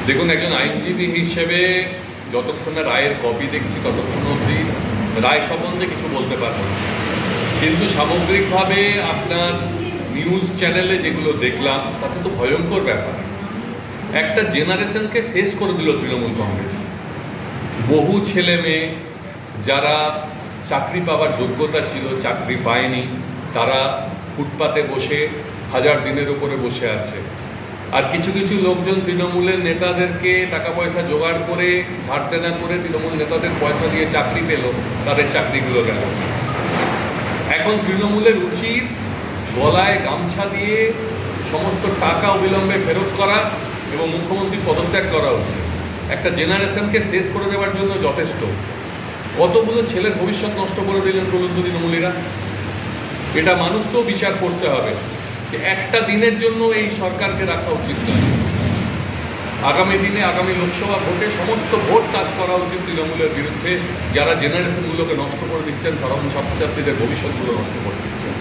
দেখুন, একজন আইনজীবী হিসেবে যতক্ষণ না রায়ের কপি দেখছি ততক্ষণ অবধি রায় সম্বন্ধে কিছু বলতে পারবো না। কিন্তু সামগ্রিকভাবে আপনার নিউজ চ্যানেলে যেগুলো দেখলাম তাতে তো ভয়ঙ্কর ব্যাপার। একটা জেনারেশনকে শেষ করে দিল তৃণমূল কংগ্রেস। বহু ছেলে মেয়ে যারা চাকরি পাওয়ার যোগ্যতা ছিল, চাকরি পায়নি, তারা ফুটপাতে বসে হাজার দিনের উপরে বসে আছে। আর কিছু কিছু লোকজন তৃণমূলের নেতাদেরকে টাকা পয়সা জোগাড় করে ধার দেনা করে তৃণমূল নেতাদের পয়সা দিয়ে চাকরি পেল, তাদের চাকরিগুলো গেল। এখন তৃণমূলের উচিত গলায় গামছা দিয়ে সমস্ত টাকা অবিলম্বে ফেরত করা এবং মুখ্যমন্ত্রীর পদত্যাগ করা উচিত। একটা জেনারেশনকে শেষ করে দেওয়ার জন্য যথেষ্ট। কতগুলো ছেলের ভবিষ্যৎ নষ্ট করে দিলেন বলুন তো তৃণমূলীরা। এটা মানুষকেও বিচার করতে হবে যে একটা দিনের জন্য এই সরকারকে রাখা উচিত নয়। আগামী দিনে আগামী লোকসভা ভোটে সমস্ত ভোট কাজ করা উচিত তৃণমূলের বিরুদ্ধে, যারা জেনারেশনগুলোকে নষ্ট করে দিচ্ছেন, ছাত্রছাত্রীদের ভবিষ্যৎগুলো নষ্ট করে দিচ্ছেন।